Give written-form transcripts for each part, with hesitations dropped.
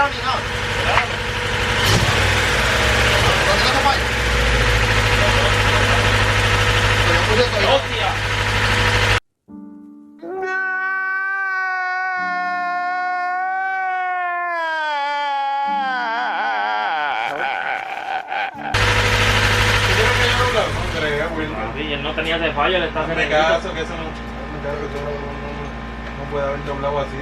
already out. ¿Dónde está fallo? ¡Hostia! Él no tenía ese fallo, le está haciendo caso que eso no puede haber doblado así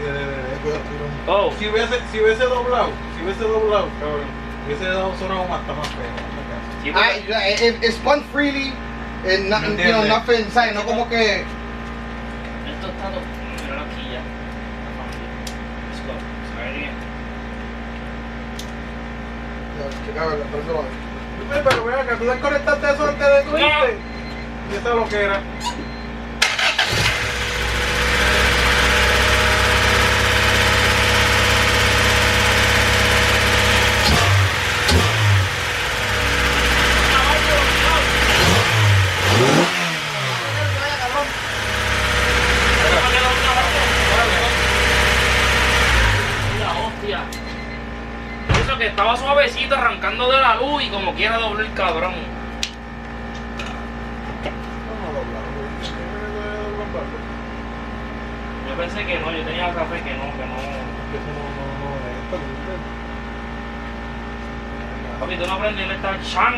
Oh. Si hubiese doblado, hubiese dado sonado más feo. It spun freely and nothing, you know, nothing inside, no como que. Esto está todo. Míralo aquí ya. Let's go. Pero vea que tú desconectaste eso antes de irte. Y esa es lo que era. Eso que estaba suavecito arrancando de la luz y como quiera doble el cabrón. Yo pensé que no, yo tenía café que no. Papi, tú no aprendes a estar chan,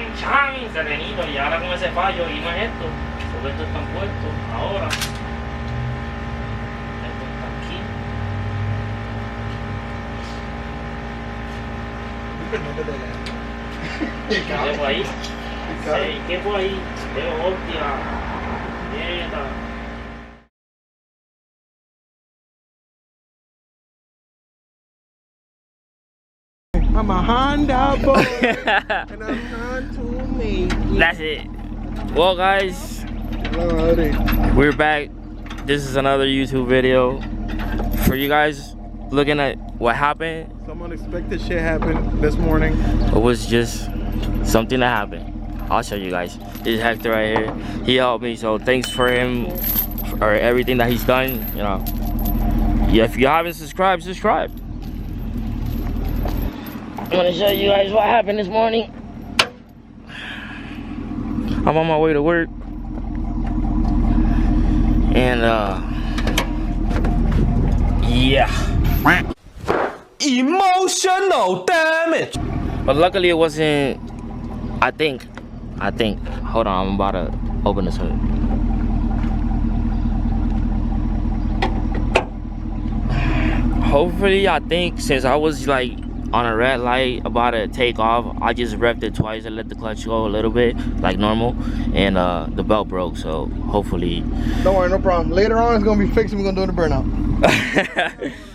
serenito y ahora con ese fallo y no es esto. Porque esto está puesto ahora. Esto está aquí. ¿Qué fue ahí? Sí, ¿qué fue ahí? ¡Qué hostia! ¡Mierda! I'm a Honda boy, and I'm not too me. That's it. Well, guys, we're back. This is another YouTube video for you guys looking at what happened. Some unexpected shit happened this morning. It was just something that happened. I'll show you guys. This is Hector right here. He helped me, so thanks for him for everything that he's done. You know, yeah. If you haven't subscribed, subscribe. I'm gonna show you guys what happened this morning. I'm on my way to work, and yeah. Emotional damage. But luckily it wasn't. I think. Hold on, I'm about to open this hood. Hopefully, I think since I was like on a red light about to take off, I just revved it twice and let the clutch go a little bit like normal, and the belt broke, so hopefully. Don't worry, no problem. Later on it's gonna be fixed and we're gonna do the burnout.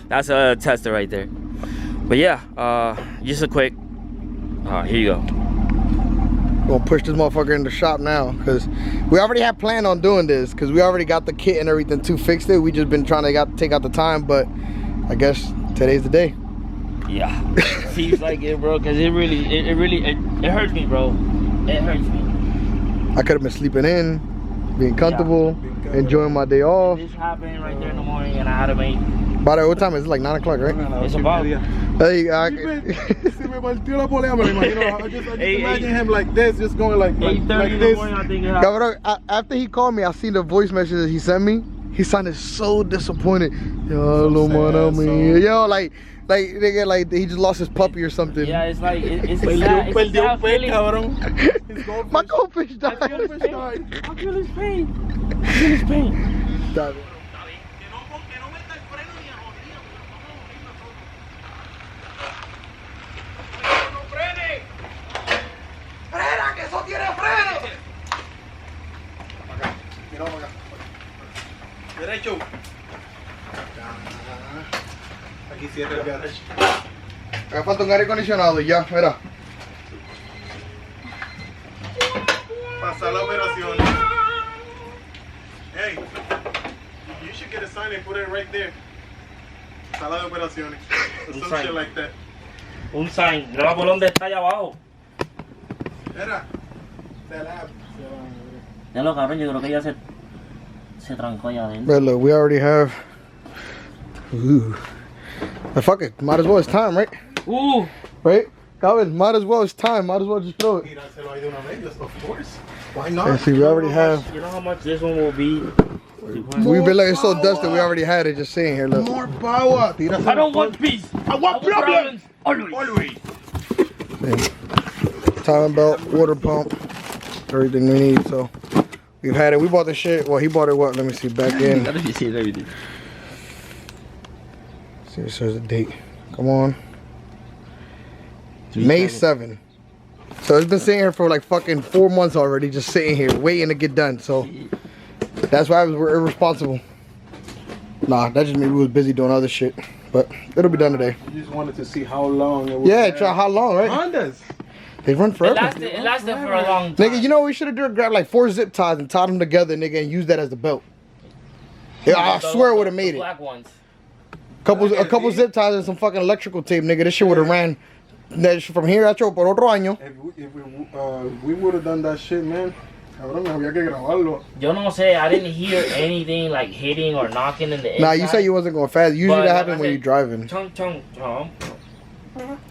That's a tester right there. But yeah, just a quick, here you go. We're gonna push this motherfucker in the shop now because we already had planned on doing this because we already got the kit and everything to fix it. We just been trying to take out the time, but I guess today's the day. Yeah, seems like it, bro, because it hurts me, bro. It hurts me. I could have been sleeping in, being comfortable, enjoying my day off. This happened right there in the morning and I had to make. By the way, what time is it? Like 9 o'clock, right? It's about. Hey, Se me partió la polea, me lo imagino. I just imagine him like this, just going like this. Cabrón, after he called me, I seen the voice message that he sent me. He sounded so disappointed. Yo, lo mano mío. Yo, like nigga, like he just lost his puppy or something. Yeah, it's like it's a sad feeling. My goldfish died. I feel his pain. I feel his pain. Stop it. Derecho. Aquí cierra el garage. Acá falta un aire acondicionado y ya, mira. Pasar la operación. Hey, you should get a sign and put it right there. Sala de operaciones. Or some shit like that. Un sign. Graba por donde está allá abajo. Mira. The lab. Ya lo cabrón, yo creo que ya se trancó allá adentro. But look, we already have. Ooh. But fuck it, might as well. It's time, right? Ooh. Right? Calvin, might as well. It's time. Might as well just throw it. Tíraselo ahí de una vez, of course. Why Let's not? see, we already have. You know how much this one will be? We've been like, it's so dusty, we already had it just sitting here. Look. More power. I don't want peace. I want problems. Always. Timing belt, water pump, everything we need. So we've had it. We bought the shit. Well, he bought it. What? Let me see. Back in. Let me see everything. See, it says the date. Come on. May 7. So it's been sitting here for like fucking 4 months already, just sitting here waiting to get done. So that's why we're irresponsible. Nah, that just means we was busy doing other shit. But it'll be done today. You just wanted to see how long it was. Yeah, try how long, right? Hondas. They run forever. It lasted for a long time. Nigga, you know what we should have done? Grab like 4 zip ties and tied them together, nigga, and use that as the belt. Yeah, I swear it would have made it. Black ones. A couple zip ties and some fucking electrical tape, nigga. This shit would have ran from here a por otro año. If we would have done that shit, man. Cabrón, había que grabarlo. Yo no sé, I didn't hear anything like hitting or knocking in the inside. Nah, you said you wasn't going fast. Usually But that like happens I when said, you're driving. Chung, chung, chung.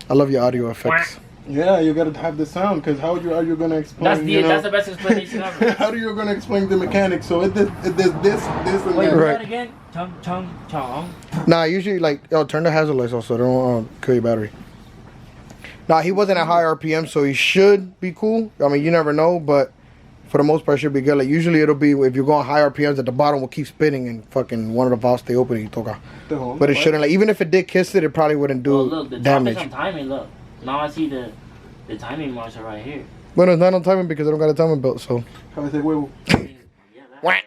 I love your audio effects. Yeah, you gotta have the sound, because how are you gonna explain? That's the best explanation ever. How are you gonna explain the mechanics? So it this, and Wait, that. do Right. that again. Chung, chung, chung. Nah, usually like, turn the hazard lights off so they don't kill your battery. Nah, he wasn't at high RPM, so he should be cool. I mean, you never know, but for the most part, it should be good. Like usually it'll be, if you're going high RPMs, at the bottom will keep spinning and fucking one of the valves stay open and you toca. But it shouldn't. Like even if it did kiss it, it probably wouldn't do Look, the damage. top is on timing, look. Now I see the timing marks are right here. Well, it's not on timing because I don't got a timing belt, so. Cabeza de huevo. Yeah, that.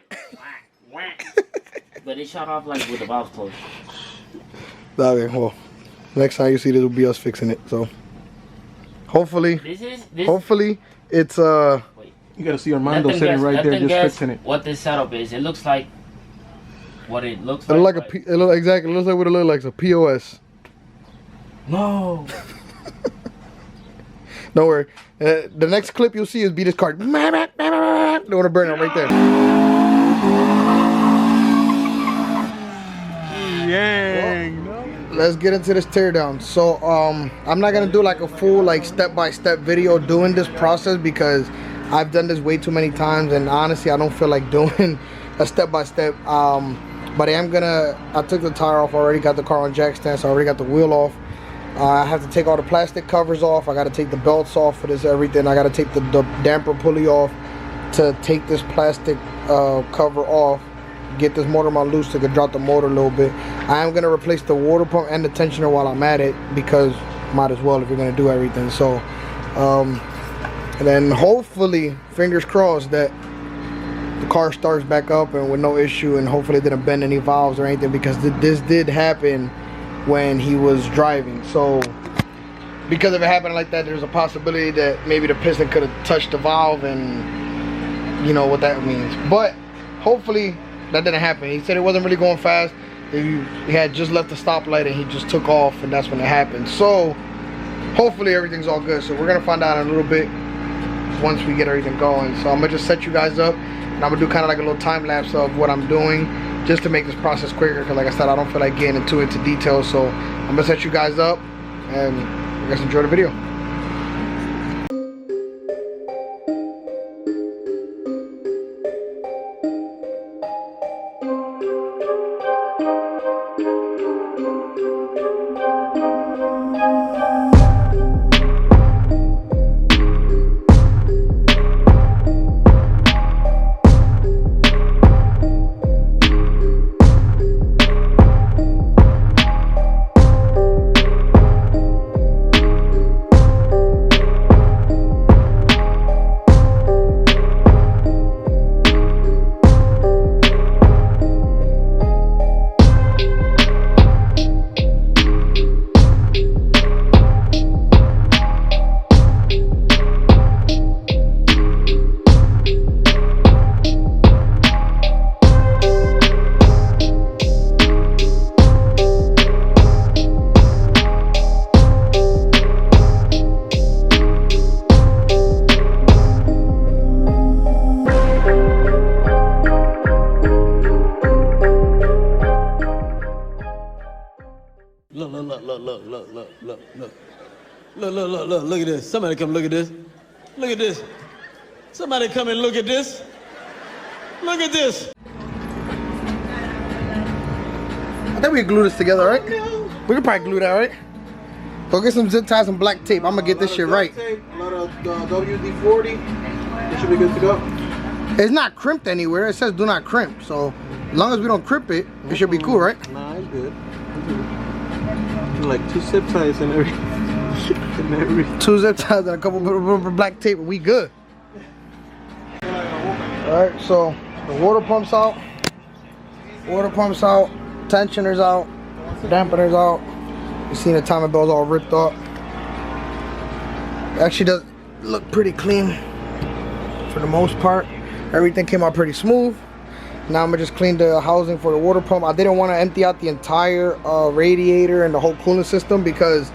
But it shot off like with the valves closed. Okay, well, next time you see this will be us fixing it. So, hopefully, hopefully it's Wait. You gotta see Armando sitting right there just fixing it. What this setup is? It looks like what it looks it like. look like it look exactly. It looks like what it looks like. It's a POS. No. Don't worry. The next clip you'll see is be this card. They want to burn it right there. Yeah. Let's get into this teardown. So I'm not gonna do like a full like step-by-step video doing this process because I've done this way too many times and honestly I don't feel like doing a step-by-step. But I took the tire off already, got the car on jack stand, so I already got the wheel off. I have to take all the plastic covers off. I got to take the belts off for this everything. I got to take the damper pulley off to take this plastic cover off, get this motor mount loose so I can drop the motor a little bit. I am going to replace the water pump and the tensioner while I'm at it because might as well if you're going to do everything. So and then hopefully, fingers crossed, that the car starts back up and with no issue, and hopefully it didn't bend any valves or anything because this did happen when he was driving. So because if it happened like that, there's a possibility that maybe the piston could have touched the valve, and you know what that means. But hopefully that didn't happen. He said it wasn't really going fast. He had just left the stoplight and he just took off, and that's when it happened. So hopefully everything's all good. So we're gonna find out in a little bit once we get everything going. So I'm gonna just set you guys up and I'm gonna do kind of like a little time lapse of what I'm doing just to make this process quicker, because like I said, I don't feel like getting into details. So I'm gonna set you guys up and you guys enjoy the video. Look at this. Somebody come look at this. Look at this. Somebody come and look at this. Look at this. I think we can glue this together, right? We can probably glue that, right? Go get some zip ties and black tape. I'm gonna get this shit right. Tape, a lot of WD-40. It should be good to go. It's not crimped anywhere. It says do not crimp. So as long as we don't crimp it, it should be cool, right? Nah, it's good. Like 2 zip ties and everything. 2 zip ties and a couple of black tape, and we good. Alright, so the water pump's out. Tensioner's out. Dampener's out. You see the timing belt's all ripped up. It actually does look pretty clean for the most part. Everything came out pretty smooth. Now I'm gonna just clean the housing for the water pump. I didn't want to empty out the entire radiator and the whole cooling system, because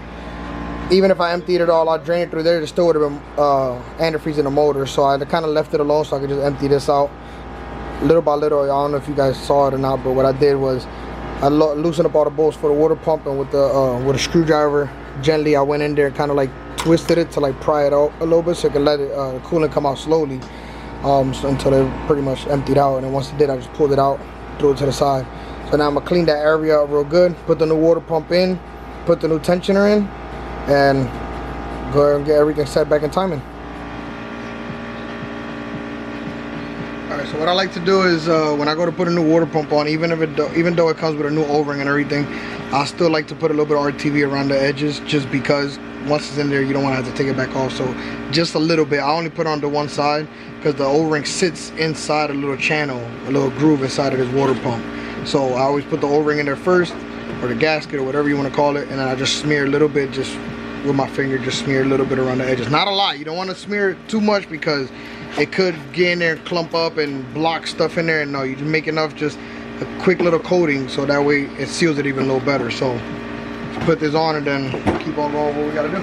even if I emptied it all, I'd drain it through there, it still would have been antifreeze in the motor. So I kind of left it alone so I could just empty this out little by little. I don't know if you guys saw it or not, but what I did was I loosened up all the bolts for the water pump, and with a screwdriver, gently I went in there and kind of like twisted it to like pry it out a little bit so it could let it the coolant come out slowly, so until it pretty much emptied out. And then once it did, I just pulled it out, threw it to the side. So now I'm gonna clean that area up real good, put the new water pump in, put the new tensioner in, and go ahead and get everything set back in timing. Alright, so what I like to do is when I go to put a new water pump on, even though it comes with a new O-ring and everything, I still like to put a little bit of RTV around the edges, just because once it's in there, you don't want to have to take it back off. So just a little bit. I only put it on the one side because the O-ring sits inside a little channel, a little groove inside of this water pump. So I always put the O-ring in there first, or the gasket, or whatever you want to call it, and then I just smear a little bit, just with my finger, just smear a little bit around the edges. Not a lot. You don't want to smear it too much because it could get in there and clump up and block stuff in there. And no, you just make enough, just a quick little coating, so that way it seals it even a little better. So put this on and then keep on going what we gotta do.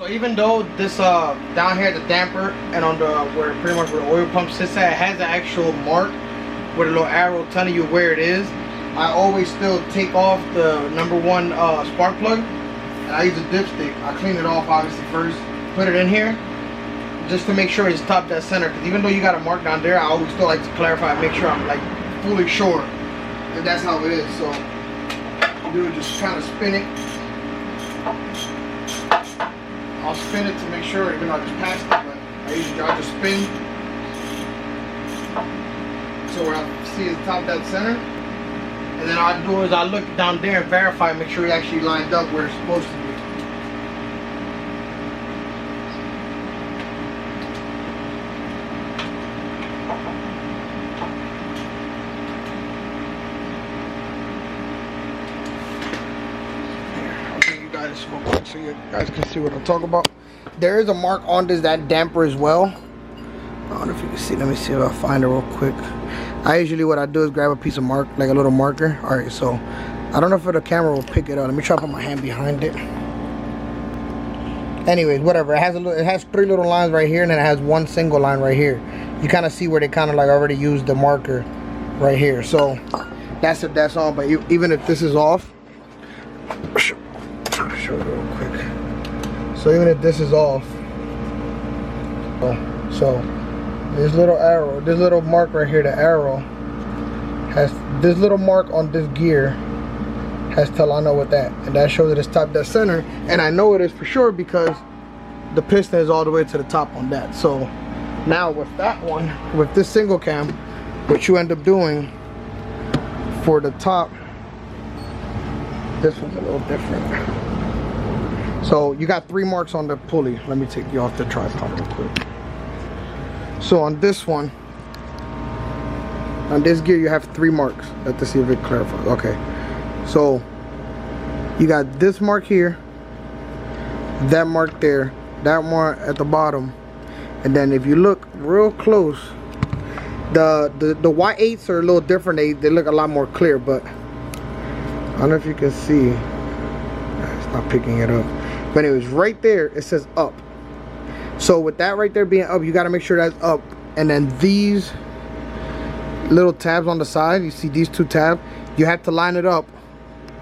Even though this down here, the damper, and on the where pretty much where the oil pump sits at, it has an actual mark with a little arrow telling you where it is, I always still take off the #1 spark plug, and I use a dipstick. I clean it off obviously first, put it in here just to make sure it's top dead center, because even though you got a mark down there, I always still like to clarify and make sure I'm like fully sure that that's how it is. So you do just kind of spin it. I'll spin it to make sure, even though I just passed it, but I'll just spin. So where I see it's top dead center. And then all I do is I look down there and verify, make sure it actually lined up where it's supposed to be. So you guys can see what I'm talking about. There is a mark on that damper as well. I don't know if you can see. Let me see if I find it real quick. What I do is grab a piece of mark, like a little marker. All right, so I don't know if the camera will pick it up. Let me try to put my hand behind it. Anyways, whatever. It has 3 little lines right here, and then it has 1 single line right here. you kind of see where they kind of like already used the marker right here. So that's if that's on. But even if this is off, I'll show it real quick. So even if this is off, so this little arrow, this little mark right here, the arrow has this little mark on this gear has to line up with that, and that shows that it's top dead center. And I know it is for sure because the piston is all the way to the top on that. So now with that one, with this single cam, what you end up doing for the top, this one's a little different. So you got 3 marks on the pulley. Let me take you off the tripod real quick. So on this one, on this gear, you have 3 marks. Let's see if it clarifies. Okay. So you got this mark here, that mark there, that mark at the bottom, and then if you look real close, the Y8s are a little different. They look a lot more clear, but I don't know if you can see. It's not picking it up. But anyways, right there it says up. So with that right there being up, you got to make sure that's up. And then these little tabs on the side, you see these 2 tabs, you have to line it up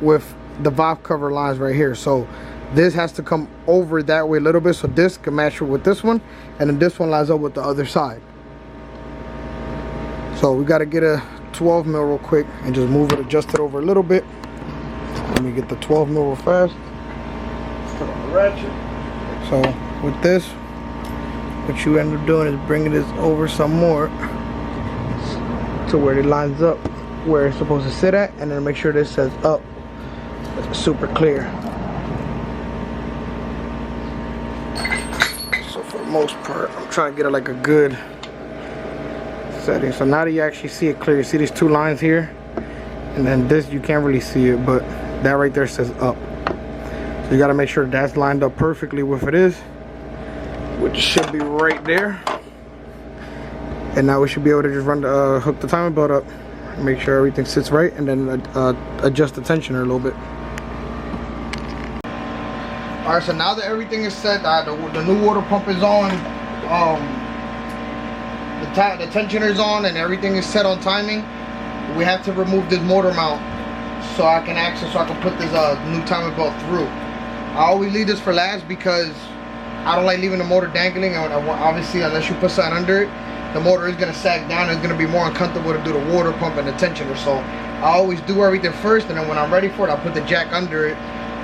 with the valve cover lines right here. So this has to come over that way a little bit, so this can match with this one, and then this one lines up with the other side. So we got to get a 12 mil real quick and just move it, adjust it over a little bit. Let me get the 12 mil real fast. Put on the ratchet. So with this, what you end up doing is bringing this over some more to where it lines up where it's supposed to sit at, and then make sure this says up. It's super clear. So for the most part, I'm trying to get it like a good setting. So now that you actually see it clear, you see these 2 lines here, and then this you can't really see it, but that right there says up. So you got to make sure that's lined up perfectly with it is, which should be right there. And now we should be able to just run the hook the timing belt up, make sure everything sits right, and then adjust the tensioner a little bit. Alright, so now that everything is set, the new water pump is on, the tensioner is on, and everything is set on timing, we have to remove this motor mount so I can put this new timing belt through. I always leave this for last because I don't like leaving the motor dangling, and obviously unless you put something under it, the motor is going to sag down. It's going to be more uncomfortable to do the water pump and the tensioner. So I always do everything first, and then when I'm ready for it, I'll put the jack under it,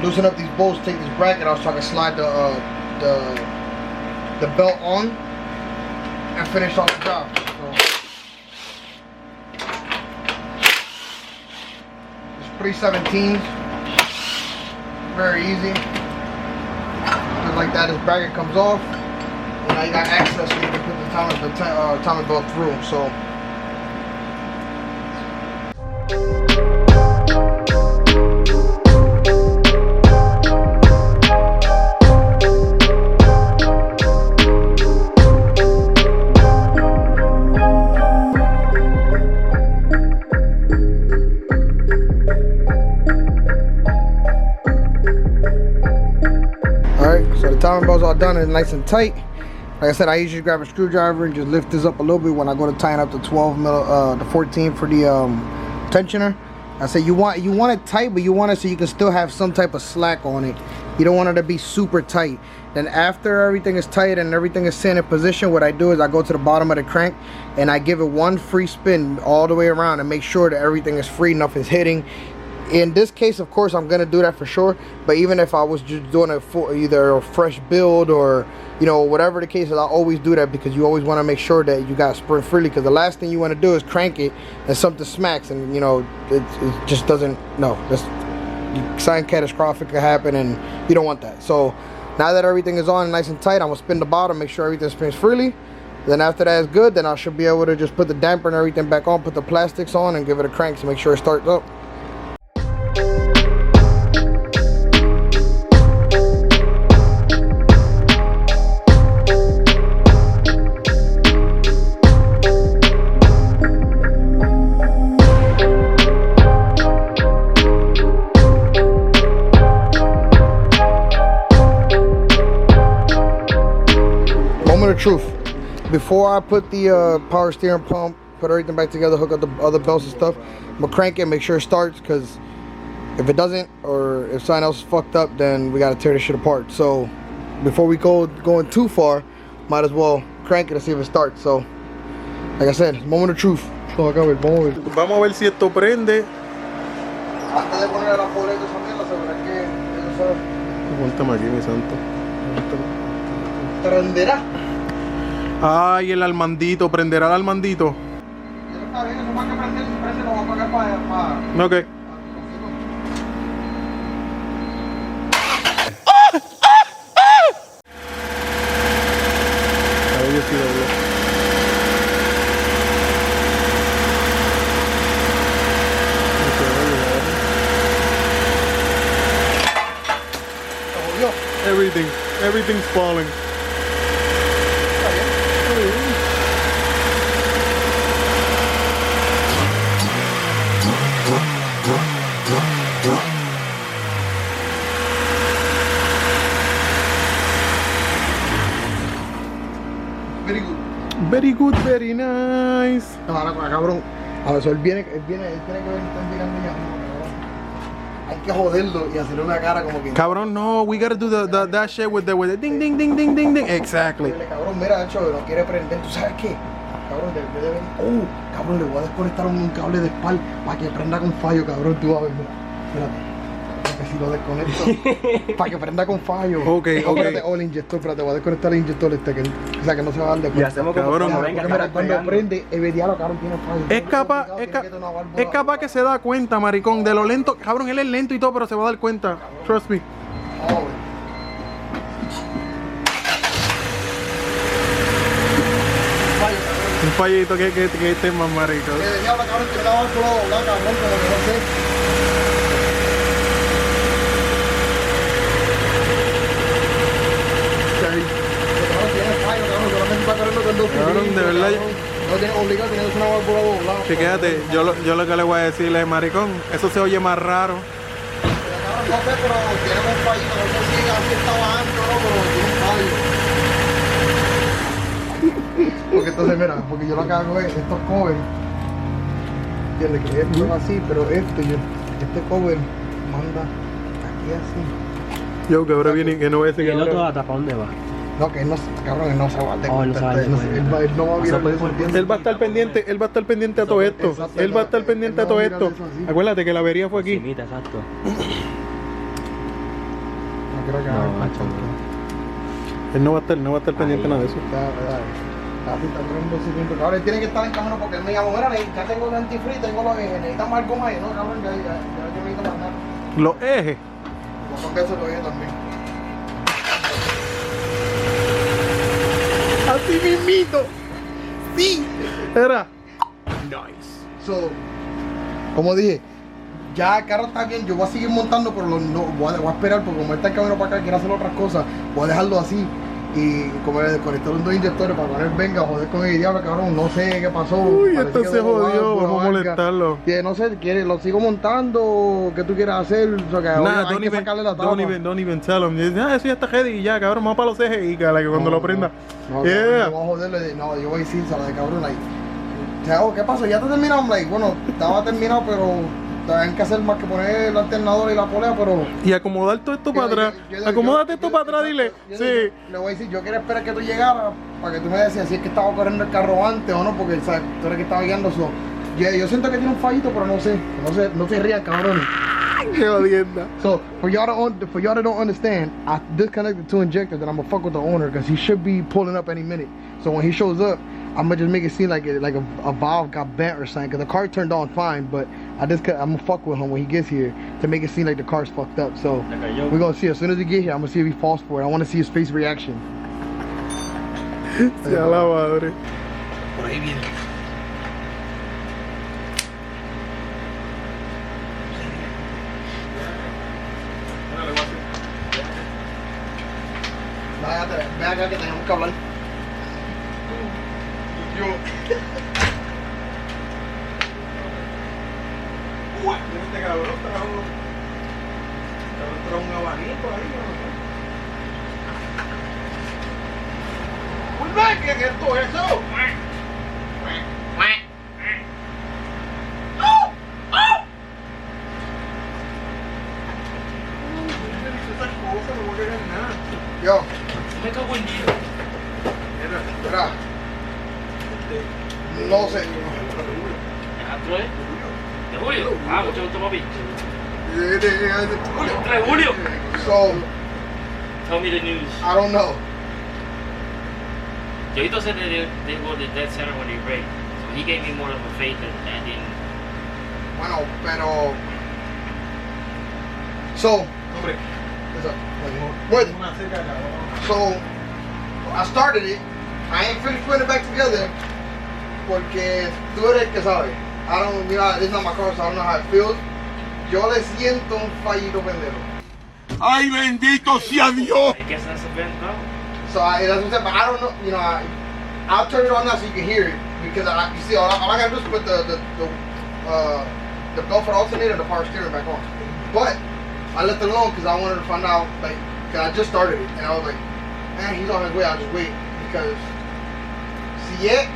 loosen up these bolts, take this bracket out so I can slide the belt on and finish off the job. So it's 317s, very easy. Just like that, this bracket comes off, and now you got access so you can put the timing belt through. So the timing belt's all done and nice and tight. Like I said, I usually grab a screwdriver and just lift this up a little bit when I go to tighten up the 12 mil, the 14 for the tensioner. I said you want it tight, but you want it so you can still have some type of slack on it. You don't want it to be super tight. Then after everything is tight and everything is set in position, what I do is I go to the bottom of the crank and I give it one free spin all the way around and make sure that everything is free, nothing's hitting. In this case, of course, I'm gonna do that for sure. But even if I was just doing it for either a fresh build or, you know, whatever the case is, I always do that because you always want to make sure that you got spring freely. Because the last thing you want to do is crank it and something smacks, and you know it just doesn't. No, something catastrophic could happen, and you don't want that. So now that everything is on and nice and tight, I'm gonna spin the bottom, make sure everything spins freely. Then after that is good, then I should be able to just put the damper and everything back on, put the plastics on, and give it a crank to make sure it starts up. Truth, before I put the power steering pump, put everything back together, hook up the other belts and stuff, I'm gonna crank it, make sure it starts, because if it doesn't, or if something else is fucked up, then we gotta tear this shit apart. So before we going too far, might as well crank it and see if it starts. So like I said, it's moment of truth. So acá, Vamos a ver si esto prende. Antes de poner la poleta esa mierda, sabrá que eso sabe. Cuéntame aquí, mi santo. ¿Prenderá? Ay, el almandito, prenderá el almandito. Eso está bien, eso más que prender, si prende lo va a pagar para... Ok. Ahí sí dobló. Everything's falling. Very good. Very good, very nice. No, ahora cabrón. A ver, él tiene que ver, están llegando ya. Hay que joderlo y hacerle una cara como que... Cabrón, no, we gotta do that shit with the ding ding ding ding ding ding. Exactly. Cabrón, mira, de hecho, no quiere prender. ¿Tú sabes qué? Cabrón, debe venir. Cabrón, le voy a desconectar un cable de espalda para que prenda con fallo, cabrón. Tú vas a ver, mira. Espérate. Porque si lo desconecto, para que prenda con fallo. Ok. Espérate, el inyector, espérate, voy a desconectar el inyector o sea, que no se va a dar de cuenta. Y hacemos como Cabrón, venga, Porque mira, cuando prende, el diablo, cabrón, tiene fallo. Es capaz que se da cuenta, maricón, de lo lento. Cabrón, él es lento y todo, pero se va a dar cuenta. Trust me. Un fallito que este es más marico. Diablo, cabrón, tiene la válvula doblada, cabrón, pero que no sé. Cabrón, de verdad. No tiene obligado, tiene una válvula doblada. Chequéate, yo lo que le voy a decirle es, maricón, eso se oye más raro. No sé, pero tiene un fallito, no sé si así está bajando o no, pero tiene un fallo. Porque entonces, mira, porque yo lo que hago es estos covers. Entiendes que esto es así, pero este cover manda aquí así. Yo, que ahora viene que no voy a decir ¿Y el otro que hasta para dónde va? No, que él no, cabrón, él no se va a él no sabe, él no va a virar eso, ¿entiendes? él va a estar pendiente a todo esto. Exacto, Él va a estar pendiente a todo él no va a esto. mirar eso así. Acuérdate que la avería fue aquí. Simita, exacto. No creo que No, haga macho, Él no va a estar pendiente nada de eso. Así está corriendo 200. Cabrón, él tiene que estar en camino porque él me llamó, mira, ya tengo el antifreeze, tengo los ejes, necesitamos algo más. No, cabrón, ya yo necesito más nada. Los ejes. Porque eso lo dije también. Así mismito. Sí. Era. Nice. So, como dije, ya el carro está bien, yo voy a seguir montando, pero no, voy a esperar porque como él está en camino para acá, quiere hacer otras cosas, voy a dejarlo así. Y como le desconectar los dos inyectores para cuando él venga a joder con el diablo, cabrón, no sé qué pasó. Uy, parece esto que se dejó jodió, algo, vamos a marca. molestarlo. Y no sé, lo sigo montando, ¿qué tú quieres hacer? O sea, que Nah, hay que sacarle la tapa. don't even tell him. Dice, eso ya está ready y ya, cabrón, vamos para los ejes y que cuando lo prenda. No, Yeah. yo voy a joderle, no, yo voy a decir, de cabrón, like, ¿qué pasó? ¿Ya te terminaron? Like, bueno, estaba terminado, pero tienen que hacer más que poner el alternador y la polea, pero... Y acomodar todo esto para atrás. Acomódate esto para atrás, dile. Yo Sí. le voy a decir, yo quiero esperar que tú llegaras para que tú me decías si es que estaba corriendo el carro antes o no, porque ¿sabes? Tú eres que estaba guiando eso. Yo siento que tiene un fallito, pero no sé, no se rían, cabrón. Qué jodienda. So, for y'all that don't understand, I disconnected two injectors and I'm gonna fuck with the owner because he should be pulling up any minute. So when he shows up, I'm gonna just make it seem like a valve got bent or something. Cause the car turned on fine, but I'm gonna fuck with him when he gets here to make it seem like the car's fucked up. So we're gonna see as soon as he get here. I'm gonna see if he falls for it. I want to see his face reaction. Se a la madre. Por ahí viene. Ve acá que tenemos que hablar. Este cabrón trajo un abanico ahí. ven, ¿qué es esto? Eso. Esas cosas no voy a querer nada. Yo, Me cago en Dios. mira. No sé. ¿Alejandro es? ¿De Julio? Ah, mucho gusto, papi. Julio. 3 de Julio. So, Tell me the news. I don't know. Yoito said that they go to dead center when they break. So he gave me more of a faith and in. Bueno, pero. So, Hombre, what? una seca cabrón. So, I started it. I ain't finished putting it back together. Porque tú eres el que sabe. I don't, you know, it's not my car, so I don't know how it feels. Yo le siento un fallito pendejo. ¡Ay, bendito sea Dios! I guess that's a bad no. So that's what I'm saying, but I don't know, you know, I'll turn it on now so you can hear it. Because you see, all I gotta do is put the belt for the alternator and the power steering back on. But I left it alone because I wanted to find out, like, cause I just started it. And I was like, man, he's on his way, I'll just wait. Because, si es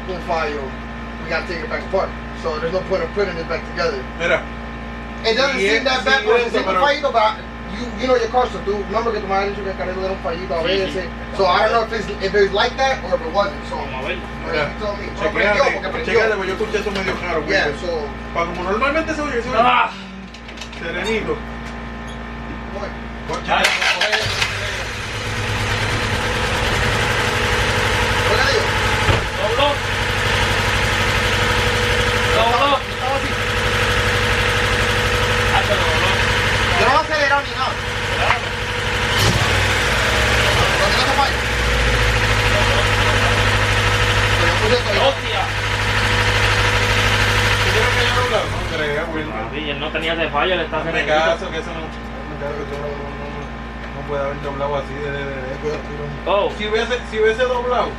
un fallo, we gotta take it back apart. So there's no point of putting it back together. Mira, It doesn't seem that bad, pero si es un fallito, but you know your car, so tú, remember que tu madre dicho que el carrito era un fallito a veces. So I don't know if it's like that or if it wasn't. So, Vamos a verlo. you told me. Pero prendió, porque chequeate, prendió. porque yo escuché eso medio claro. Yeah, güey. so, Para como normalmente se oye, Ah, serenito. bueno. Concha, Oiga, digo, dobló. Dobló. estaba así. Ah, se dobló. Yo no he acelerado ni nada. Cuando no se falla. Pero yo puse todo. Hostia. ¿tú quieres que yo lo haga? No creo, güey. Papi, él no tenía ese fallo, le está Hazme haciendo. caso, que eso no puede haber doblado así de. Oh, Si hubiese doblado,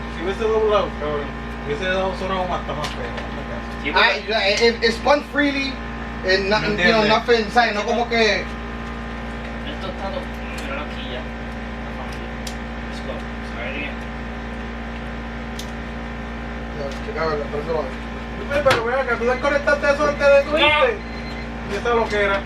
cabrón, hubiese dado sonado más feo. Hazme caso. sí, porque It spun freely and nothing, you know, nothing inside. No como que. esto está todo. Míralo aquí ya. Let's go. Sorry again. Pero vea que tú desconectaste eso antes de irte. Y esa es lo que era.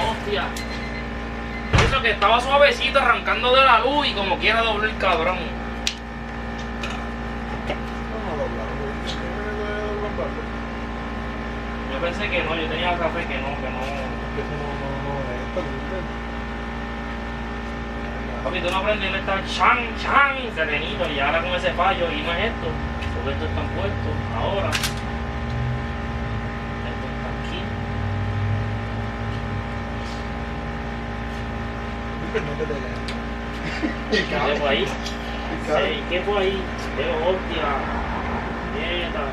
Hostia. Eso que estaba suavecito arrancando de la luz y como quiera doble el cabrón. Yo pensé que no, yo tenía café que no. Papi, tú no aprendes, él está chan, serenito, y ahora con ese fallo, y no es esto, porque esto está puesto, ahora. Esto está aquí. ¿Qué fue ahí? Sí, ¿qué fue ahí? Pero hostia. Nieta.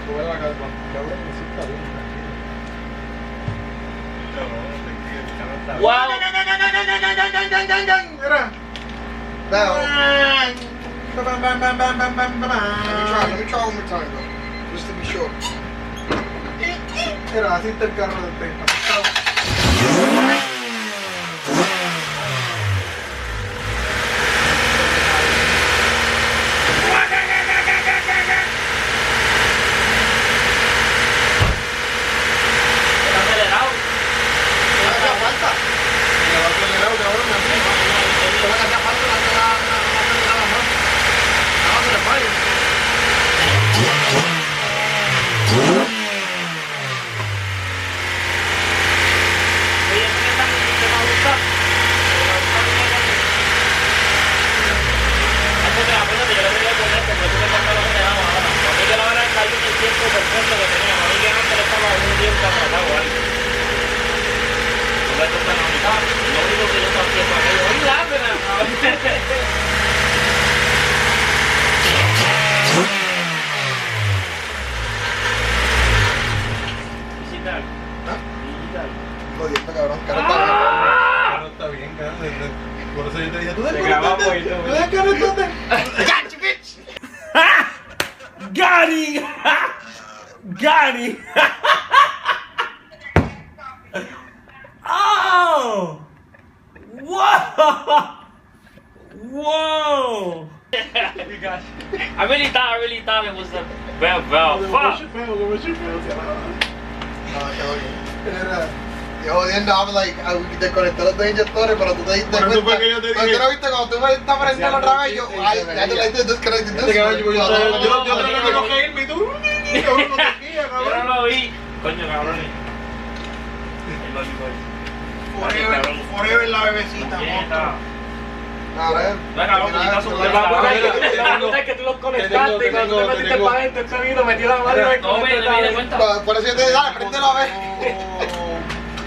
Sube la calma. Cabrón, sí está bien, tranquilo. ¡Wow! Mira. Let me try one more time, though, just to be sure. Mira, así está el carro del Tesla. Está acelerado. No hacía falta. Le va a acelerar, cabrón, así. No me hacía falta, no nada más. Nada más le fallo. Oye, ¿eso qué tal? ¿Te va a gustar? Acuérdate, yo le voy a poner que me tuve que cambiar lo que te hago ahora. Porque yo la verdad es que hay un tiempo perfecto que teníamos. A mí que antes le estaba un tiempo atrasado algo. Esto está en la mitad. Lo único que yo estoy haciendo es aquello. ¡Ay, lápena! ¿Hiciste algo? ¿Ah? Por eso yo te dije, tú Te grabamos y todo. ¿Tú desconectaste? Gotcha, bitch. Got him! Got him! Oh! Whoa! Whoa! I really thought it was a bell. Fuck! Yo jodiendo, I was like, desconecté los dos inyectores, pero tú te diste Por eso cuenta. fue que yo te Pero dije. tú no viste cuando tú me estabas prendiendo otra vez, yo, I had to like this, disconnect this. Yo tengo que irme y tú. Cabrón, no te guías, Yo no cabrón. lo vi. Coño, cabrón. Forever la bebecita, A ver. No, cabrón, quita su La que tú los conectaste y cuando tú te metiste para adentro, el sonido metió la mano y No me di cuenta. Por eso yo te dije, dale, préndelo a ver.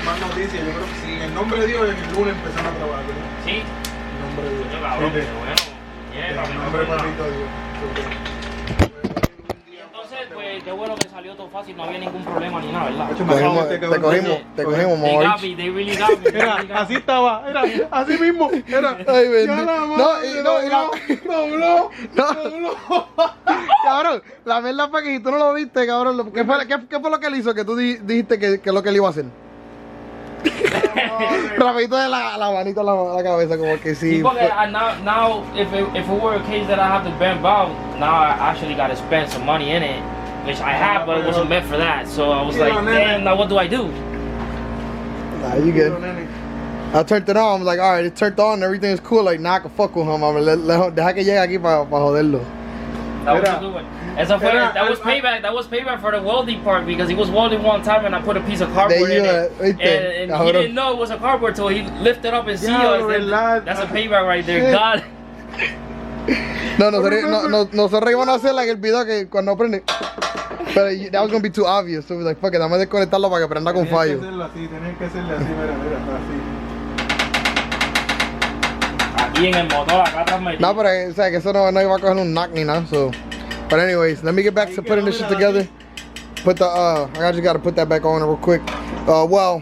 Más noticias, yo creo que sí. En el nombre de Dios, en el lunes empezamos a trabajar, ¿verdad? Sí. En nombre de Dios. Coño, cabrón, Sí, qué bueno. Bien, En papi, el no nombre fue nada. papito de Dios. Entonces, pues, qué bueno que salió todo fácil, no había ningún problema ni nada, ¿verdad? Te cogimos, They got mamá. me, they really got me. Era, así estaba, era, así mismo, era. Ay, bendito. Ya la No, madre, dobló. Cabrón, la verdad fue que si tú no lo viste, cabrón, ¿qué fue lo que él hizo? Que tú dijiste que lo que él iba a hacer. Rapidito de la manito a la cabeza, como que sí. Sí, porque now if it were a case that I have to bend out, now I actually got to spend some money in it, which I have, but it wasn't meant for that. So I was like, damn, now what do I do? Nah, you good. I turned it on. I was like, all right, it turned on. Everything is cool. Like, nah, I can fuck with him. Deja que llegue aquí para joderlo. That was a good one. Eso fue, that was payback. That was payback for the welding part because he was welding one time and I put a piece of cardboard in it, and he didn't know it was a cardboard till he lifted up and see us. That's a payback right there. God. No, nosotros íbamos a hacer like el video que cuando prende. Pero that was gonna be too obvious. So we was like, fuck it, dame desconectarlo para que prenda con fallo. Tenés que hacerle así, mira, así. Aquí en el motor, acá atrás metido. No, pero o sea, que eso no iba a coger un knock ni nada. So, but anyways, let me get back to putting this shit together. Put the I just gotta put that back on real quick. Well,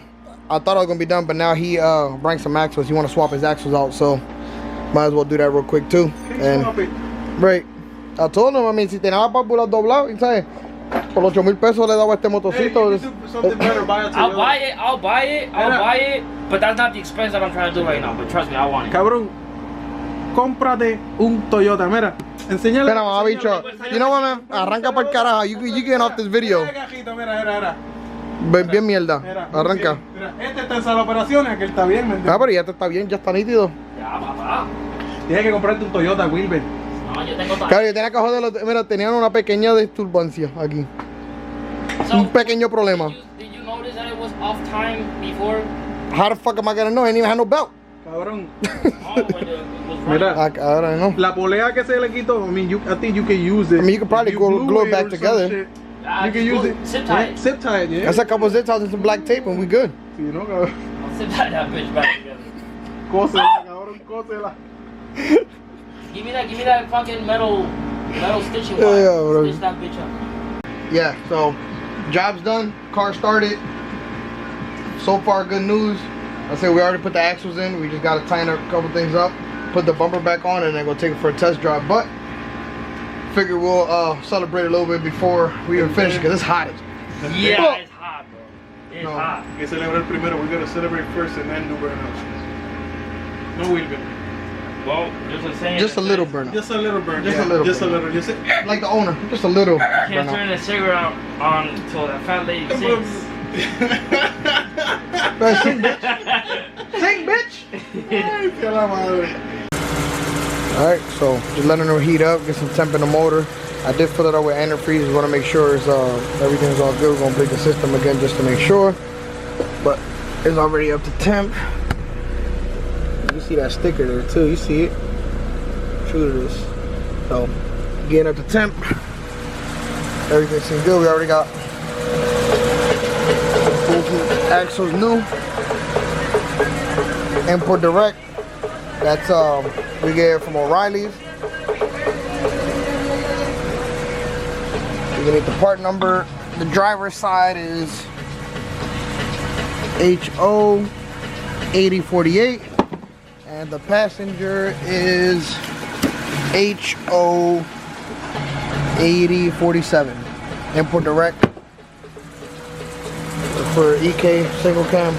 I thought I was gonna be done, but now he brought some axles. He want to swap his axles out, so might as well do that real quick too. And right, I told him, I mean, si tenía la válvula doblada, ¿sabes? Por 8,000 pesos le daba este motocito. I'll buy it, but that's not the expense that I'm trying to do right now. But trust me, I want it. Cabrón, cómprate un Toyota, mira. Enséñale. Espera, mamá, bicho. You know what, man? Arranca para el carajo. You getting off this video. Mira. Bien mierda. Arranca. Mira, este está en sala de operaciones, aquel está bien, ¿me entiendes? Ah, pero ya te está bien, ya está nítido. Ya, papá. Tienes que comprarte un Toyota, Wilber. No, yo tengo todo. Claro, yo tenía que joderlo. Mira, tenían una pequeña disturbancia aquí. Un pequeño problema. Did you notice that it was off time before? How the fuck am I gonna know? I ain't even had no belt. Cabrón. Oh, when it was running. Mira, I don't know. la polea que se le quitó, I mean, I think you can use it. I mean, you could probably glue it back together. You can use it. Zip tie it. Zip tie it, yeah. That's a couple zip ties and some black tape and we good. Sí, no, cabrón. I'll zip tie that bitch back together. Cósela, cabrón, cósela. Give me that fucking metal stitching Yeah, wire. bro. Stitch that bitch up. Yeah, so job's done, car started. So far, good news. I said we already put the axles in. We just got to tighten a couple things up, put the bumper back on, and then go take it for a test drive. But figure we'll celebrate a little bit before we even finish because it's hot. Yeah, it's hot, bro. It's No. hot. Hay que celebrar primero. We gotta celebrate first and then do burnouts. No Wilber. Well, just a saying. Just a little burn. Just a little burn. Just yeah, a little Just burn. a little. Just Like the owner, just a little. Can't burn turn the cigarette on until that fat lady sings. Sing, bitch. Sing, bitch. Ay, que la madre. Alright, so just letting her heat up, get some temp in the motor. I did fill it up with antifreeze. Just want to make sure it's everything's all good. We're gonna break the system again just to make sure. But it's already up to temp. You see that sticker there too. You see it? True to this. So getting up to temp. Everything seems good. We already got axles new. Import direct. That's we get it from O'Reilly's. You get the part number. The driver's side is HO 8048. And the passenger is HO 8047. Import direct. For EK single cam.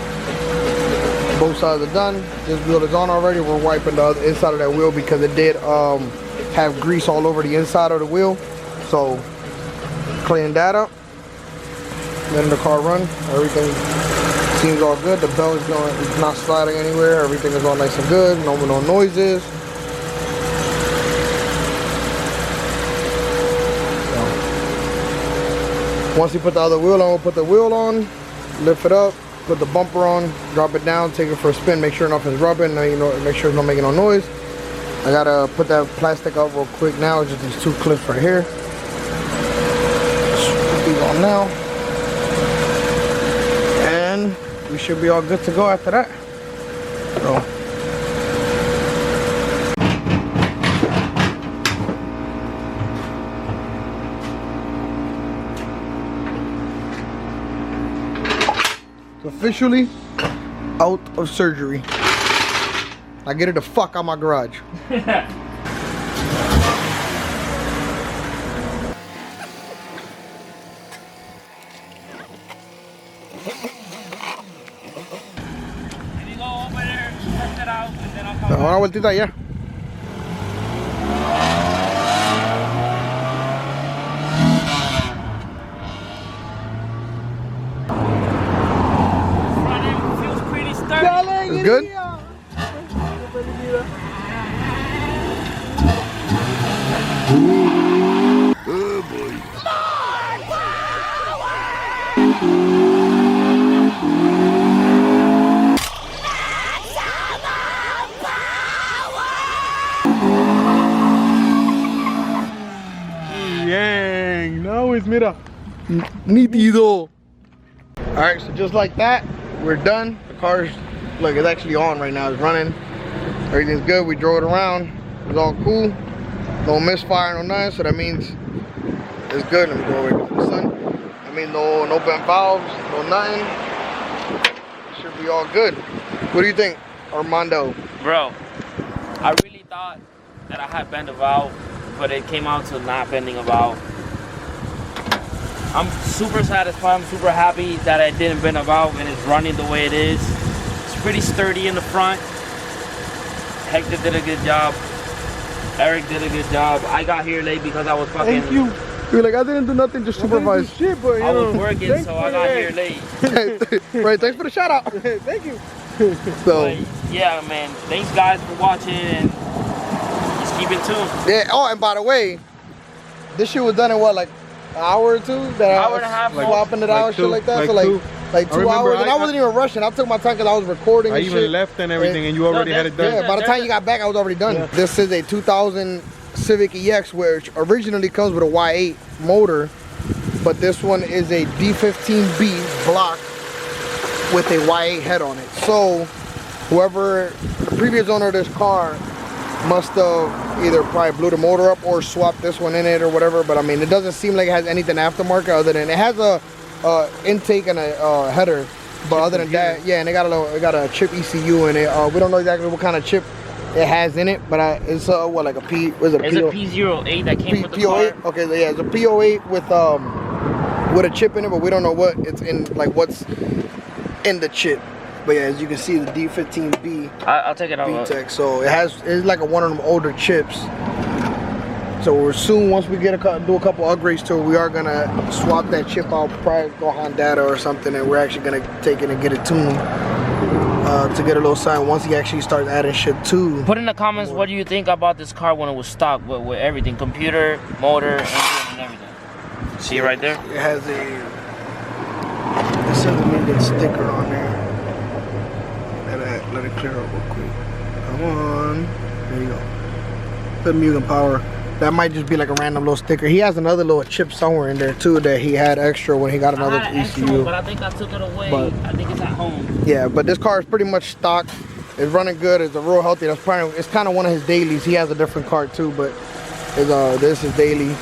Both sides are done. This wheel is on already. We're wiping the other inside of that wheel because it did have grease all over the inside of the wheel. So clean that up. Letting the car run. Everything seems all good. The belt is going, it's not sliding anywhere. Everything is all nice and good. No noises. So, once you put the other wheel on, we'll put the wheel on, lift it up, put the bumper on, drop it down, take it for a spin, make sure nothing's rubbing, make sure it's not making no noise. I gotta put that plastic up real quick now. Just these two clips right here. Just put these on now. And we should be all good to go after that. So. It's officially out of surgery. I get it the fuck out my garage. Una vueltita ya. Feels pretty sturdy. It's good? Oh boy. Yang, now it's mira. Nítido. Alright, so just like that, we're done. The car's, look, it's actually on right now. It's running. Everything's good. We drove it around. It's all cool. No misfire, no nothing. So that means it's good. Let me go away from the sun. I mean, no bent valves, no nothing. Should be all good. What do you think, Armando? Bro, I really thought that I had bent a valve, but it came out to not bending a valve. I'm super satisfied. I'm super happy that I didn't bend a valve and it's running the way it is. It's pretty sturdy in the front. Hector did a good job. Eric did a good job. I got here late because I was fucking... Thank you. You're like, I didn't do nothing, just supervise. Shit, but, I was working, so I got here late. Right, thanks for the shout out. Thank you. So, But yeah, man. Thanks, guys, for watching, and just keep in tune. yeah, oh, and by the way, this shit was done in what, like an hour or two? That Hour and a half, like, swapping it out, shit like that. So like 2 remember hours, and I wasn't even rushing. I took my time because I was recording. I and even shit. left and everything, and you already had it done. Yeah, by the time you got back, I was already done. Yeah. This is a 2000 Civic EX, which originally comes with a Y8 motor, but this one is a D15B block with a Y8 head on it. So whoever, the previous owner of this car must have either probably blew the motor up or swapped this one in it or whatever, but I mean, it doesn't seem like it has anything aftermarket other than it has a intake and a header, but other than that, yeah, and it got a chip ECU in it. We don't know exactly what kind of chip it has in it, but it's what, like a P, was it a It's a P08 that came with the P08? car. Okay, yeah, it's a P08 with a chip in it, but we don't know what it's in, like what's in the chip. But yeah, as you can see, the D15B I'll take it out. VTEC, so it's like one of them older chips. So we're soon, once we do a couple upgrades to it, we are gonna swap that chip out, probably go Honda or something, and we're actually gonna take it and get it tuned to get a little sign once he actually starts adding shit to. Put in the comments what do you think about this car when it was stock with everything, computer, motor, engine, and everything. See it right there? It has a Civic sticker on there. Let it clear up real quick. Come on. There you go. The Mugen Power. That might just be like a random little sticker. He has another little chip somewhere in there too that he had extra when he got another ECU. But I think I took it away. But, I think it's at home. yeah, but this car is pretty much stock. It's running good. It's a real healthy. That's probably, it's kind of one of his dailies. He has a different car too, but this is daily.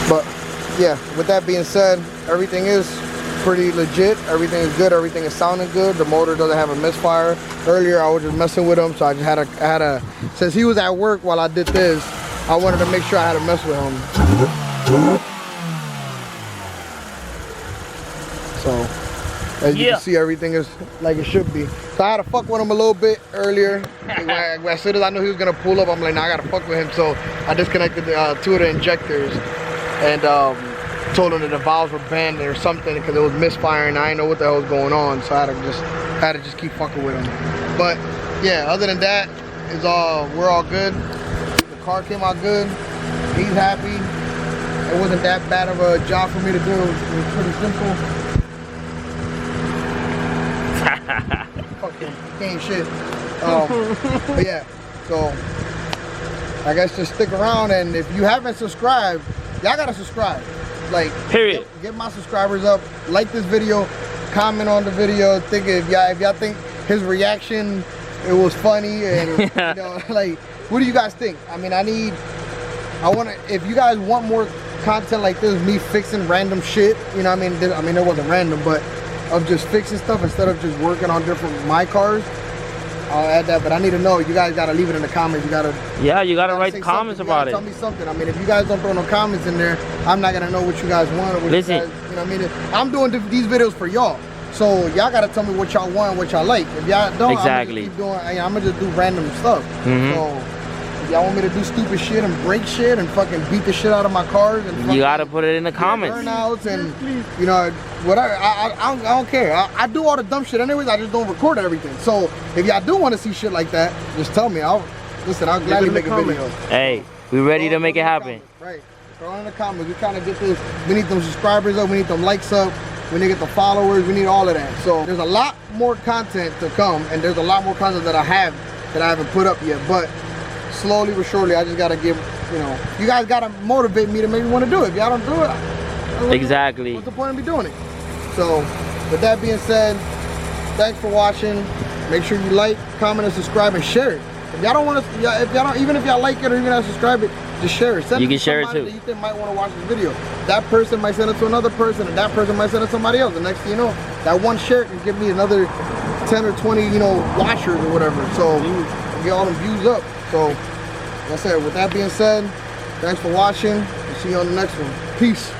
But yeah, with that being said, everything is pretty legit. Everything is good. Everything is sounding good. The motor doesn't have a misfire. Earlier, I was just messing with him, so I just had a. Since he was at work while I did this, I wanted to make sure I had to mess with him. So, as you can see, everything is like it should be. So I had to fuck with him a little bit earlier. As soon as I knew he was gonna pull up, I'm like, nah, I gotta fuck with him. So I disconnected two of the injectors and told him that the valves were banned or something because it was misfiring. I didn't know what the hell was going on, so I had to just keep fucking with him. But yeah, other than that, we're all good. The car came out good. He's happy. It wasn't that bad of a job for me to do. It was pretty simple. Fucking ain't shit. But yeah, so I guess just stick around, and if you haven't subscribed, y'all gotta subscribe. Like, period. Get my subscribers up. Like this video, comment on the video. Think if y'all think his reaction it was funny, and you know, like, what do you guys think? I mean, if you guys want more content like this, me fixing random shit, you know what I mean? It wasn't random, but of just fixing stuff instead of just working on my cars, I'll add that. But I need to know, you guys gotta leave it in the comments. You gotta write comments about it. Tell me something. I mean, if you guys don't throw no comments in there, I'm not gonna know what you guys want or what you guys, you know what I mean? I'm doing these videos for y'all, so y'all gotta tell me what y'all want and what y'all like. If y'all don't, I'm gonna just do random stuff. So if y'all want me to do stupid shit and break shit and fucking beat the shit out of my cars, and you gotta put it in the comments. Burnouts and you know whatever. I don't care. I do all the dumb shit anyways. I just don't record everything. So if y'all do want to see shit like that, just tell me. I'll gladly make a video. Hey, we ready to make it happen. Right. Throw in the comments. We kind of get this. We need them subscribers up. We need them likes up. We need to get the followers. We need all of that. So there's a lot more content to come, and there's a lot more content that I haven't put up yet. But slowly but surely, I just gotta give, you guys gotta motivate me to maybe want to do it. If y'all don't do it, exactly. What's the point of me doing it? So with that being said, thanks for watching. Make sure you like, comment, and subscribe, and share it. If y'all don't want to, even if y'all like it or even not subscribe it, just share it. You can share it too. That you think might want to watch this video. That person might send it to another person, and that person might send it to somebody else. The next thing you know, that one share can give me another 10 or 20, watchers or whatever. So get all them views up. So like I said, with that being said, thanks for watching. We'll see you on the next one. Peace.